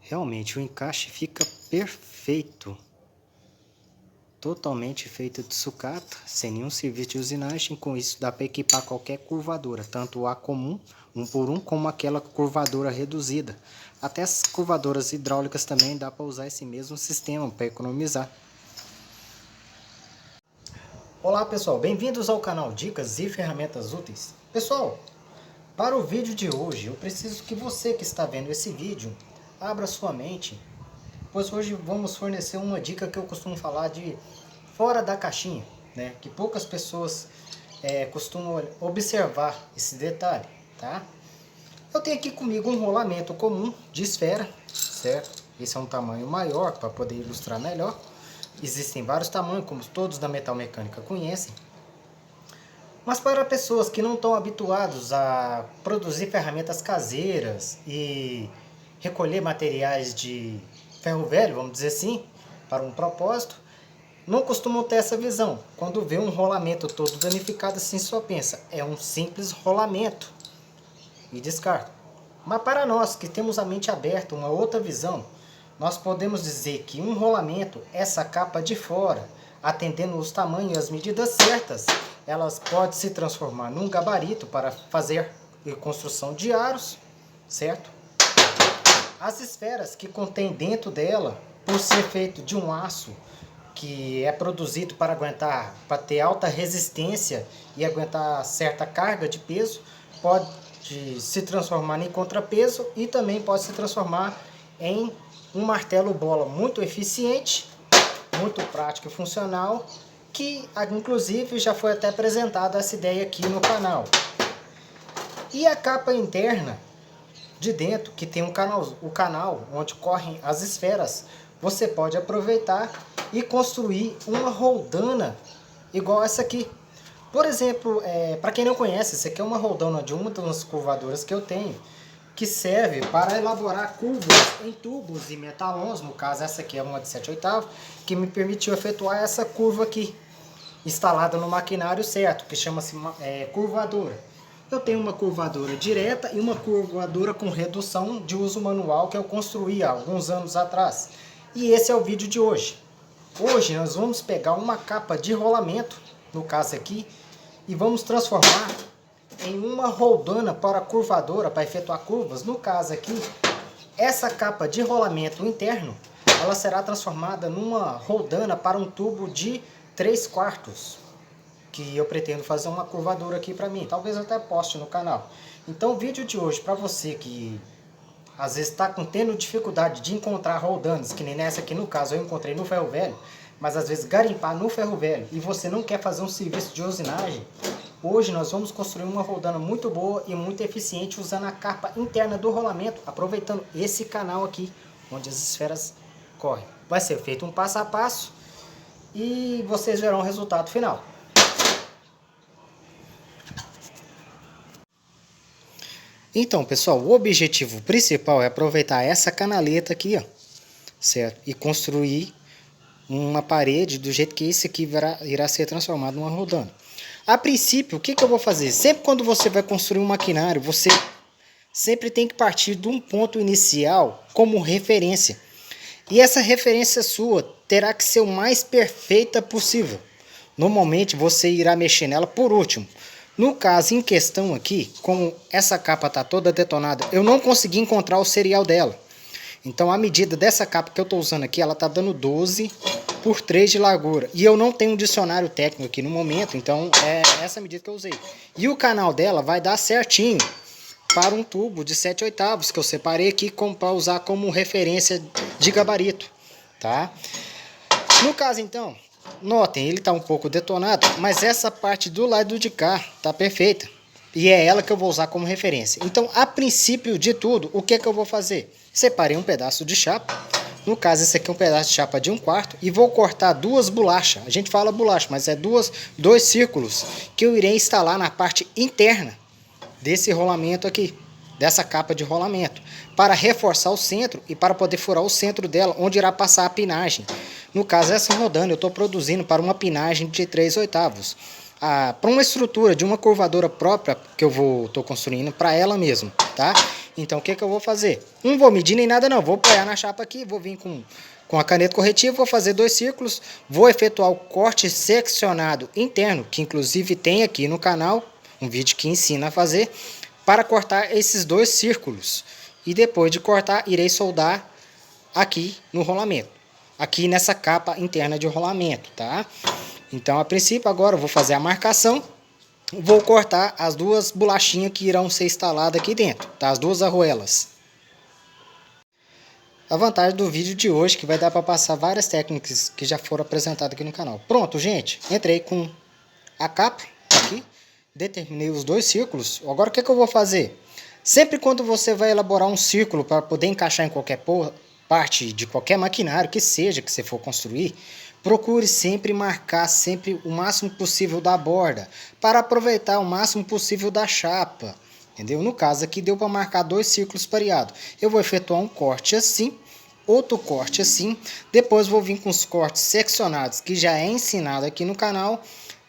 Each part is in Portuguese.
Realmente o encaixe fica perfeito. Totalmente feito de sucata, sem nenhum serviço de usinagem. Com isso dá para equipar qualquer curvadora, tanto a comum, 1 por 1, como aquela curvadora reduzida. Até as curvadoras hidráulicas também dá para usar esse mesmo sistema para economizar. Olá pessoal, bem-vindos ao canal Dicas e Ferramentas Úteis. Pessoal, para o vídeo de hoje eu preciso que você que está vendo esse vídeo abra sua mente, pois hoje vamos fornecer uma dica que eu costumo falar de fora da caixinha, né? Que poucas pessoas costumam observar esse detalhe, tá? Eu tenho aqui comigo um rolamento comum de esfera, certo? Esse é um tamanho maior para poder ilustrar melhor. Existem vários tamanhos, como todos da metal mecânica conhecem. Mas para pessoas que não estão habituados a produzir ferramentas caseiras e recolher materiais de ferro velho, vamos dizer assim, para um propósito, não costumam ter essa visão. Quando vê um rolamento todo danificado assim, só pensa, é um simples rolamento e descarta. Mas para nós que temos a mente aberta, uma outra visão, nós podemos dizer que um rolamento, essa capa de fora, atendendo os tamanhos e as medidas certas, elas podem se transformar num gabarito para fazer construção de aros, certo? As esferas que contém dentro dela, por ser feito de um aço que é produzido para aguentar, para ter alta resistência e aguentar certa carga de peso, pode se transformar em contrapeso e também pode se transformar em um martelo bola muito eficiente, muito prático e funcional, que inclusive já foi até apresentada essa ideia aqui no canal. E a capa interna de dentro, que tem o canal onde correm as esferas, você pode aproveitar e construir uma roldana igual essa aqui. Por exemplo, para quem não conhece, essa aqui é uma roldana de uma das curvadoras que eu tenho, que serve para elaborar curvas em tubos e metalons. No caso, essa aqui é uma de 7/8, que me permitiu efetuar essa curva aqui, instalada no maquinário certo, que chama-se curvadora. Eu tenho uma curvadora direta e uma curvadora com redução de uso manual que eu construí há alguns anos atrás. E esse é o vídeo de hoje. Hoje nós vamos pegar uma capa de rolamento, no caso aqui, e vamos transformar em uma roldana para curvadora, para efetuar curvas. No caso aqui, essa capa de rolamento interno, ela será transformada numa roldana para um tubo de 3/4, que eu pretendo fazer uma curvadora aqui para mim. Talvez eu até poste no canal. Então o vídeo de hoje, para você que às vezes está tendo dificuldade de encontrar roldanas, que nem nessa aqui no caso eu encontrei no ferro velho, mas às vezes garimpar no ferro velho e você não quer fazer um serviço de usinagem, hoje nós vamos construir uma roldana muito boa e muito eficiente usando a capa interna do rolamento, aproveitando esse canal aqui, onde as esferas correm. Vai ser feito um passo a passo e vocês verão o resultado final. Então, pessoal, o objetivo principal é aproveitar essa canaleta aqui, ó, certo? E construir uma parede do jeito que esse aqui irá ser transformado numa roldana. A princípio, o que eu vou fazer? Sempre quando você vai construir um maquinário, você sempre tem que partir de um ponto inicial como referência. E essa referência sua terá que ser o mais perfeita possível. Normalmente você irá mexer nela por último. No caso em questão aqui, como essa capa está toda detonada, eu não consegui encontrar o serial dela. Então a medida dessa capa que eu estou usando aqui, ela está dando 12 por 3 de largura. E eu não tenho um dicionário técnico aqui no momento, então é essa medida que eu usei. E o canal dela vai dar certinho para um tubo de 7/8 que eu separei aqui para usar como referência de gabarito, tá? No caso então, notem, ele está um pouco detonado, mas essa parte do lado de cá está perfeita. E é ela que eu vou usar como referência. Então, a princípio de tudo, o que eu vou fazer? Separei um pedaço de chapa. No caso, esse aqui é um pedaço de chapa de 1/4. E vou cortar 2 bolachas. A gente fala bolacha, mas é dois círculos que eu irei instalar na parte interna desse rolamento aqui, dessa capa de rolamento, para reforçar o centro e para poder furar o centro dela, onde irá passar a pinagem. No caso, essa rodana eu estou produzindo para uma pinagem de 3/8. para uma estrutura de uma curvadora própria que eu tô construindo para ela mesmo, tá? Então o que eu vou fazer? Não vou medir nem nada não, vou apoiar na chapa aqui, vou vir com a caneta corretiva, vou fazer 2 círculos, vou efetuar o corte seccionado interno, que inclusive tem aqui no canal, um vídeo que ensina a fazer, para cortar esses 2 círculos. E depois de cortar, irei soldar aqui no rolamento, aqui nessa capa interna de rolamento, tá? Então, a princípio, agora eu vou fazer a marcação, vou cortar as 2 bolachinhas que irão ser instaladas aqui dentro, tá? As 2 arruelas. A vantagem do vídeo de hoje é que vai dar para passar várias técnicas que já foram apresentadas aqui no canal. Pronto, gente, entrei com a capa aqui, determinei os 2 círculos. Agora o que eu vou fazer? Sempre quando você vai elaborar um círculo para poder encaixar em qualquer parte de qualquer maquinário que seja que você for construir, procure sempre marcar sempre o máximo possível da borda, para aproveitar o máximo possível da chapa. Entendeu? No caso aqui deu para marcar 2 círculos pareados. Eu vou efetuar um corte assim, outro corte assim, depois vou vir com os cortes seccionados, que já é ensinado aqui no canal,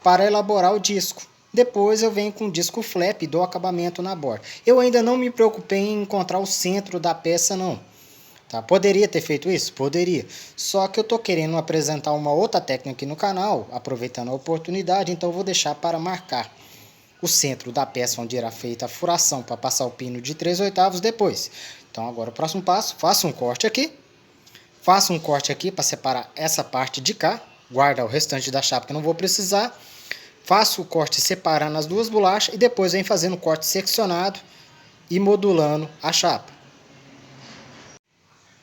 para elaborar o disco. Depois eu venho com o disco flap e dou acabamento na borda. Eu ainda não me preocupei em encontrar o centro da peça não. Tá? Poderia ter feito isso? Poderia. Só que eu estou querendo apresentar uma outra técnica aqui no canal, aproveitando a oportunidade, então eu vou deixar para marcar o centro da peça onde irá feita a furação para passar o pino de 3/8 depois. Então agora o próximo passo, faço um corte aqui para separar essa parte de cá, guarda o restante da chapa que eu não vou precisar, faço o corte separando as 2 bolachas e depois venho fazendo o corte seccionado e modulando a chapa.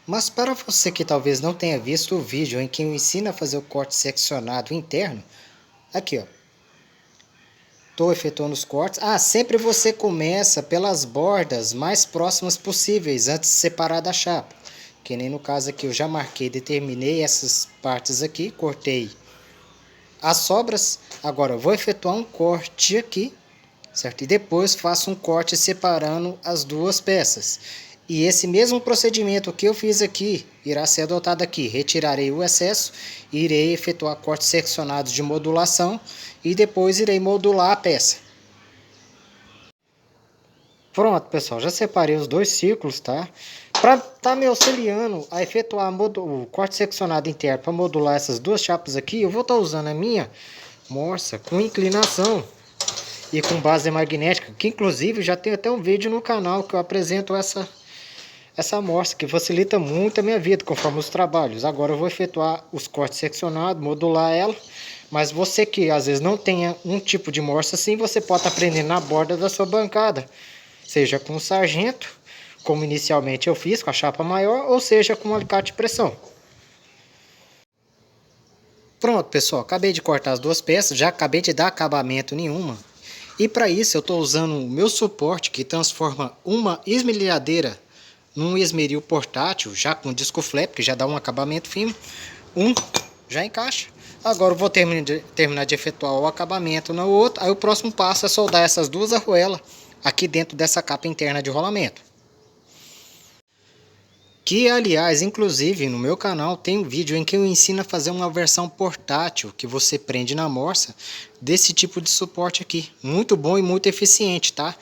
Mas para você que talvez não tenha visto o vídeo em que eu ensino a fazer o corte seccionado interno, aqui ó, estou efetuando os cortes. Sempre você começa pelas bordas mais próximas possíveis antes de separar da chapa. Que nem no caso aqui eu já marquei, determinei essas partes aqui, cortei as sobras. Agora eu vou efetuar um corte aqui, certo? E depois faço um corte separando as 2 peças. E esse mesmo procedimento que eu fiz aqui irá ser adotado aqui. Retirarei o excesso, irei efetuar cortes seccionados de modulação e depois irei modular a peça. Pronto, pessoal, já separei os 2 círculos, tá? Para estar me auxiliando a efetuar o corte seccionado interno para modular essas 2 chapas aqui, eu vou estar usando a minha morsa com inclinação e com base magnética, que inclusive já tem até um vídeo no canal que eu apresento essa morsa, que facilita muito a minha vida conforme os trabalhos. Agora eu vou efetuar os cortes seccionados, modular ela, mas você que às vezes não tenha um tipo de morsa assim, você pode estar prendendo na borda da sua bancada, seja com o sargento, como inicialmente eu fiz com a chapa maior, ou seja com um alicate de pressão. Pronto, pessoal, acabei de cortar as 2 peças, já acabei de dar acabamento nenhuma. E para isso eu estou usando o meu suporte que transforma uma esmerilhadeira num esmeril portátil, já com disco flap, que já dá um acabamento fino. Já encaixa. Agora eu vou terminar de efetuar o acabamento no outro. Aí o próximo passo é soldar essas 2 arruelas aqui dentro dessa capa interna de rolamento. Que, aliás, inclusive no meu canal tem um vídeo em que eu ensino a fazer uma versão portátil que você prende na morsa desse tipo de suporte aqui. Muito bom e muito eficiente, tá?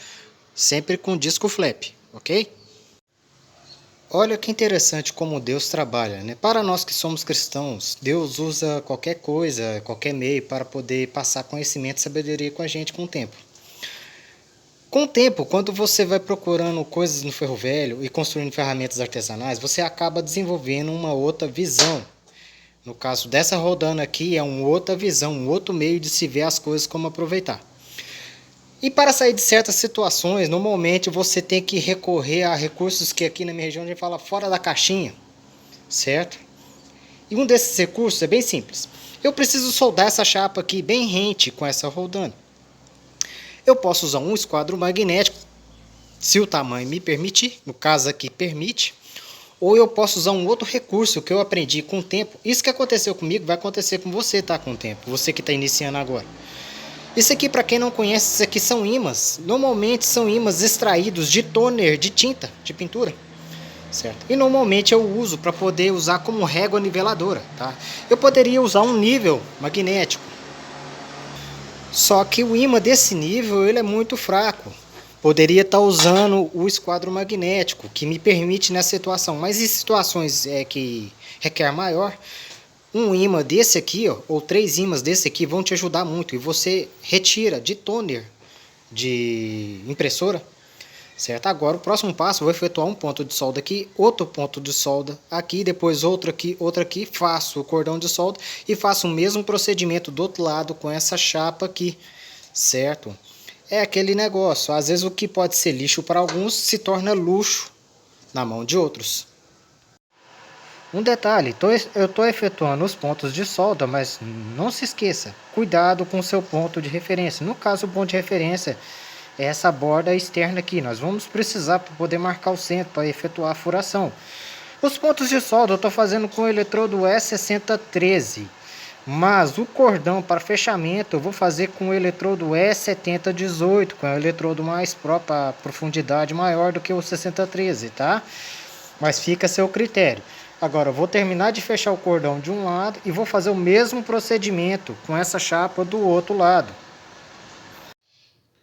Sempre com disco flap, ok? Olha que interessante como Deus trabalha, né? Para nós que somos cristãos, Deus usa qualquer coisa, qualquer meio para poder passar conhecimento e sabedoria com a gente com o tempo. Com o tempo, quando você vai procurando coisas no ferro velho e construindo ferramentas artesanais, você acaba desenvolvendo uma outra visão. No caso dessa rodando aqui, é uma outra visão, um outro meio de se ver as coisas, como aproveitar. E para sair de certas situações, normalmente você tem que recorrer a recursos que aqui na minha região a gente fala fora da caixinha, certo? E um desses recursos é bem simples. Eu preciso soldar essa chapa aqui bem rente com essa rodando. Eu posso usar um esquadro magnético, se o tamanho me permitir, no caso aqui permite, ou eu posso usar um outro recurso que eu aprendi com o tempo. Isso que aconteceu comigo vai acontecer com você, tá? Com o tempo, você que está iniciando agora. Isso aqui, para quem não conhece, isso aqui são ímãs. Normalmente são ímãs extraídos de toner, de tinta, de pintura, certo? E normalmente eu uso para poder usar como régua niveladora, tá? Eu poderia usar um nível magnético, Só que o ímã desse nível ele é muito fraco. Poderia estar usando o esquadro magnético, que me permite nessa situação. Mas em situações que requer maior, um ímã desse aqui, ó, ou 3 ímãs desse aqui vão te ajudar muito. E você retira de toner de impressora, certo? Agora o próximo passo, eu vou efetuar um ponto de solda aqui, outro ponto de solda aqui, depois outro aqui, faço o cordão de solda e faço o mesmo procedimento do outro lado com essa chapa aqui, certo? É aquele negócio, às vezes o que pode ser lixo para alguns se torna luxo na mão de outros. Um detalhe, eu estou efetuando os pontos de solda, mas não se esqueça, cuidado com o seu ponto de referência. No caso, o ponto de referência é essa borda externa aqui. Nós vamos precisar para poder marcar o centro, para efetuar a furação. Os pontos de solda eu estou fazendo com o eletrodo E6013. Mas o cordão para fechamento eu vou fazer com o eletrodo E7018, que é o eletrodo mais próprio, para profundidade maior do que o 6013, tá? Mas fica a seu critério. Agora eu vou terminar de fechar o cordão de um lado e vou fazer o mesmo procedimento com essa chapa do outro lado.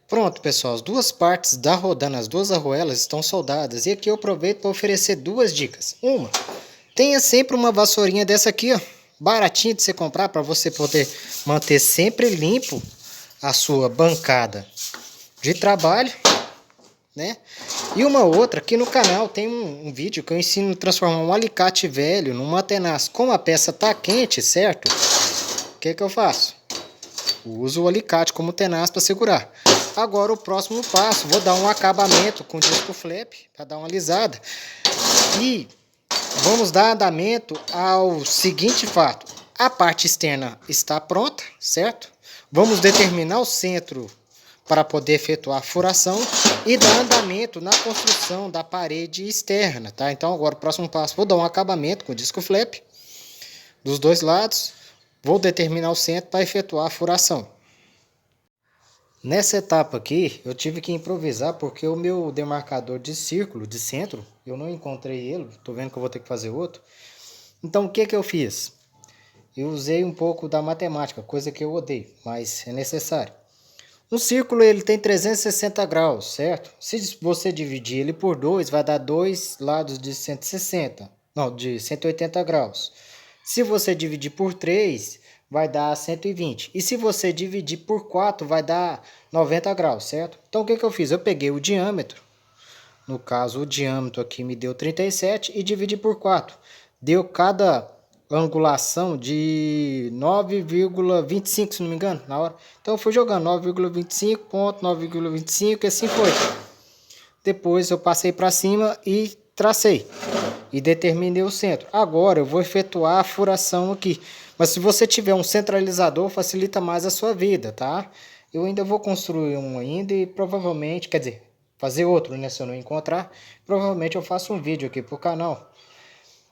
Pronto, pessoal, as duas partes da rodana, as duas arruelas estão soldadas. E aqui eu aproveito para oferecer duas dicas. Uma, tenha sempre uma vassourinha dessa aqui, ó, baratinha de você comprar para você poder manter sempre limpo a sua bancada de trabalho, né? E uma outra, aqui no canal tem um vídeo que eu ensino a transformar um alicate velho numa tenaz. Como a peça tá quente, certo? O que eu faço? Uso o alicate como tenaz para segurar. Agora o próximo passo, vou dar um acabamento com disco flap para dar uma alisada. E vamos dar andamento ao seguinte fato. A parte externa está pronta, certo? Vamos determinar o centro para poder efetuar a furação e dar andamento na construção da parede externa, tá? Então agora o próximo passo, vou dar um acabamento com disco flap dos dois lados. Vou determinar o centro para efetuar a furação. Nessa etapa aqui, eu tive que improvisar porque o meu demarcador de círculo, de centro, eu não encontrei ele. Tô vendo que eu vou ter que fazer outro. Então, o que eu fiz? Eu usei um pouco da matemática, coisa que eu odeio, mas é necessário. Um círculo ele tem 360 graus, certo? Se você dividir ele por 2, vai dar dois lados de 160, não, de 180 graus. Se você dividir por 3, vai dar 120. E se você dividir por 4, vai dar 90 graus, certo? Então o que eu fiz? Eu peguei o diâmetro, no caso o diâmetro aqui me deu 37 e dividi por 4. Deu cada angulação de 9,25, se não me engano, na hora. Então eu fui jogando 9,25 ponto, 9,25 e assim foi. Depois eu passei para cima e tracei e determinei o centro. Agora eu vou efetuar a furação aqui. Mas se você tiver um centralizador, facilita mais a sua vida, tá? Eu ainda vou construir um ainda e provavelmente, quer dizer, fazer outro, né? Se eu não encontrar, provavelmente eu faço um vídeo aqui pro canal.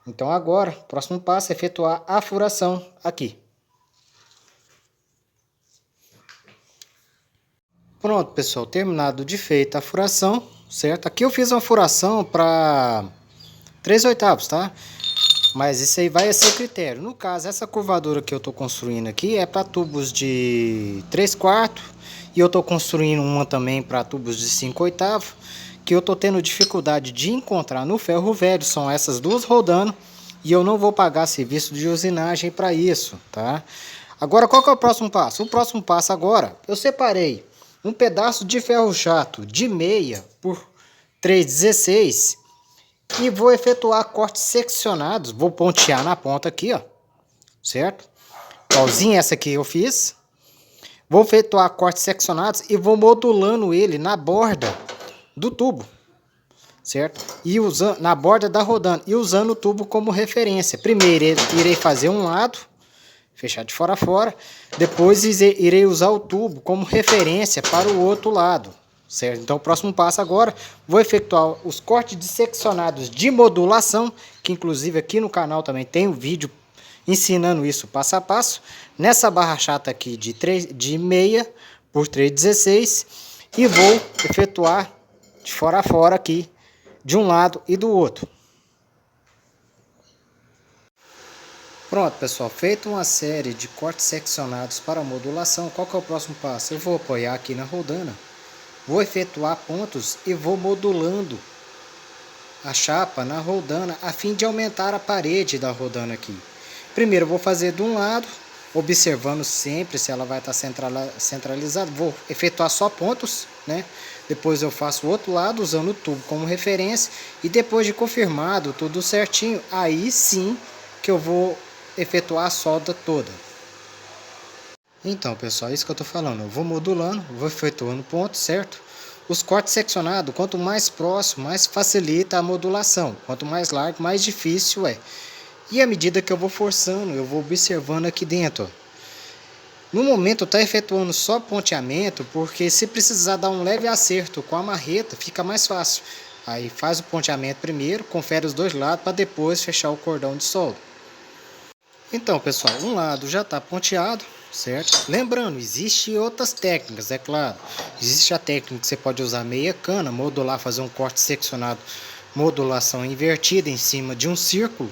Então agora, o próximo passo é efetuar a furação aqui. Pronto, pessoal, terminado de feita a furação, certo? Aqui eu fiz uma furação para 3/8, tá? Mas isso aí vai a seu critério. No caso, essa curvadura que eu estou construindo aqui é para tubos de 3/4 e eu estou construindo uma também para tubos de 5/8, que eu estou tendo dificuldade de encontrar no ferro velho. São essas duas rodando e eu não vou pagar serviço de usinagem para isso, tá? Agora, qual que é o próximo passo? O próximo passo agora, eu separei um pedaço de ferro chato de 6 por 3,16 e vou efetuar cortes seccionados. Vou pontear na ponta aqui, ó, certo? Igualzinho essa aqui eu fiz. Vou efetuar cortes seccionados e vou modulando ele na borda do tubo, certo? E usando na borda da rodando e usando o tubo como referência. Primeiro irei fazer um lado, fechar de fora a fora. Depois irei usar o tubo como referência para o outro lado, certo? Então o próximo passo agora, vou efetuar os cortes seccionados de modulação, que inclusive aqui no canal também tem um vídeo ensinando isso passo a passo, nessa barra chata aqui de 6 por 3,16 e vou efetuar de fora a fora aqui, de um lado e do outro. Pronto, pessoal, feito uma série de cortes seccionados para modulação, qual que é o próximo passo? Eu vou apoiar aqui na rodana, vou efetuar pontos e vou modulando a chapa na rodana a fim de aumentar a parede da rodana aqui. Primeiro eu vou fazer de um lado, observando sempre se ela vai estar centralizada, vou efetuar só pontos, né? Depois eu faço o outro lado usando o tubo como referência e depois de confirmado tudo certinho, aí sim que eu vou efetuar a solda toda. Então, pessoal, é isso que eu estou falando. Eu vou modulando, vou efetuando pontos, certo? Os cortes seccionados, quanto mais próximo, mais facilita a modulação. Quanto mais largo, mais difícil é. E à medida que eu vou forçando, eu vou observando aqui dentro. Ó. No momento eu estou efetuando só ponteamento, porque se precisar dar um leve acerto com a marreta, fica mais fácil. Aí faz o ponteamento primeiro, confere os dois lados para depois fechar o cordão de solda. Então, pessoal, um lado já está ponteado, certo? Lembrando, existem outras técnicas, é claro. Existe a técnica que você pode usar meia cana, modular, fazer um corte seccionado, modulação invertida em cima de um círculo.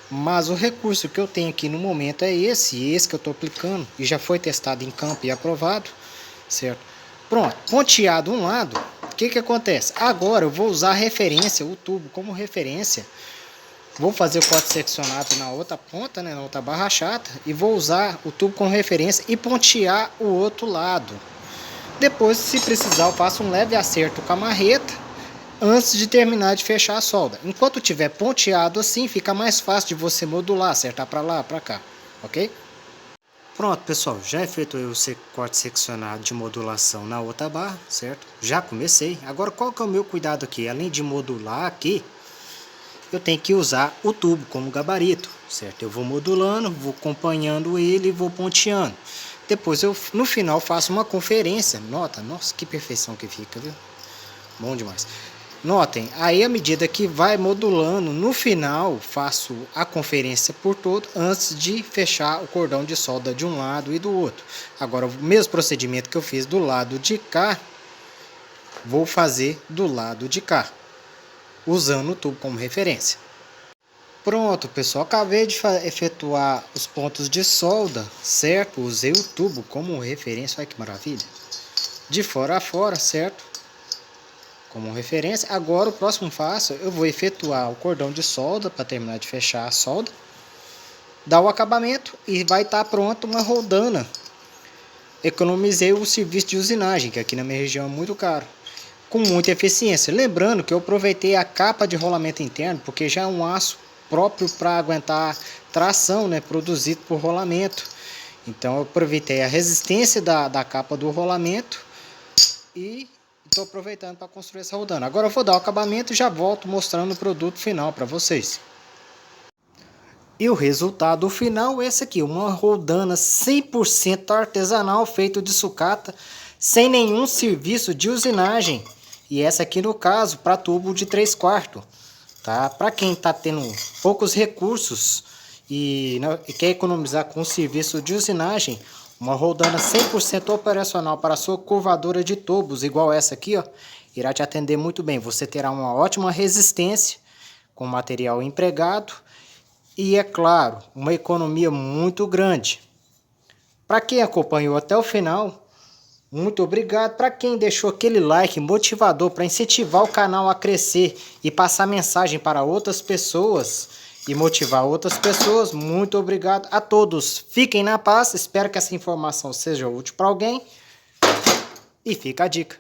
Mas o recurso que eu tenho aqui no momento é esse que eu estou aplicando. E já foi testado em campo e aprovado, certo? Pronto, ponteado um lado, o que acontece? Agora eu vou usar a referência, o tubo como referência. Vou fazer o corte seccionado na outra ponta, né, na outra barra chata, e vou usar o tubo como referência e pontear o outro lado. Depois, se precisar, eu faço um leve acerto com a marreta antes de terminar de fechar a solda. Enquanto tiver ponteado assim, fica mais fácil de você modular, acertar para lá, para cá, ok? Pronto, pessoal, já efetuei o corte seccionado de modulação na outra barra, certo? Já comecei. Agora, qual que é o meu cuidado aqui? Além de modular aqui, eu tenho que usar o tubo como gabarito, certo? Eu vou modulando, vou acompanhando ele e vou ponteando. Depois eu, no final, faço uma conferência. Nota, nossa, que perfeição que fica, viu? Bom demais. Notem, aí à medida que vai modulando, no final faço a conferência por todo antes de fechar o cordão de solda de um lado e do outro. Agora, o mesmo procedimento que eu fiz do lado de cá, vou fazer do lado de cá, usando o tubo como referência. Pronto, pessoal, acabei de efetuar os pontos de solda, certo? Usei o tubo como referência, olha que maravilha. De fora a fora, certo? Como referência. Agora o próximo passo, eu vou efetuar o cordão de solda para terminar de fechar a solda, dar o acabamento e vai estar pronto uma rodana. Economizei o serviço de usinagem, que aqui na minha região é muito caro, com muita eficiência. Lembrando que eu aproveitei a capa de rolamento interno, porque já é um aço próprio para aguentar tração, né, produzido por rolamento. Então eu aproveitei a resistência da capa do rolamento e estou aproveitando para construir essa rodana. Agora eu vou dar o acabamento e já volto mostrando o produto final para vocês. E o resultado final é esse aqui, uma rodana 100% artesanal, feito de sucata, sem nenhum serviço de usinagem. E essa aqui no caso, para tubo de 3/4. Tá? Para quem está tendo poucos recursos e quer economizar com o serviço de usinagem, uma rodana 100% operacional para a sua curvadora de tubos, igual essa aqui, ó, irá te atender muito bem. Você terá uma ótima resistência com o material empregado e, é claro, uma economia muito grande. Para quem acompanhou até o final, muito obrigado. Para quem deixou aquele like motivador para incentivar o canal a crescer e passar mensagem para outras pessoas e motivar outras pessoas, muito obrigado a todos. Fiquem na paz, espero que essa informação seja útil para alguém e fica a dica.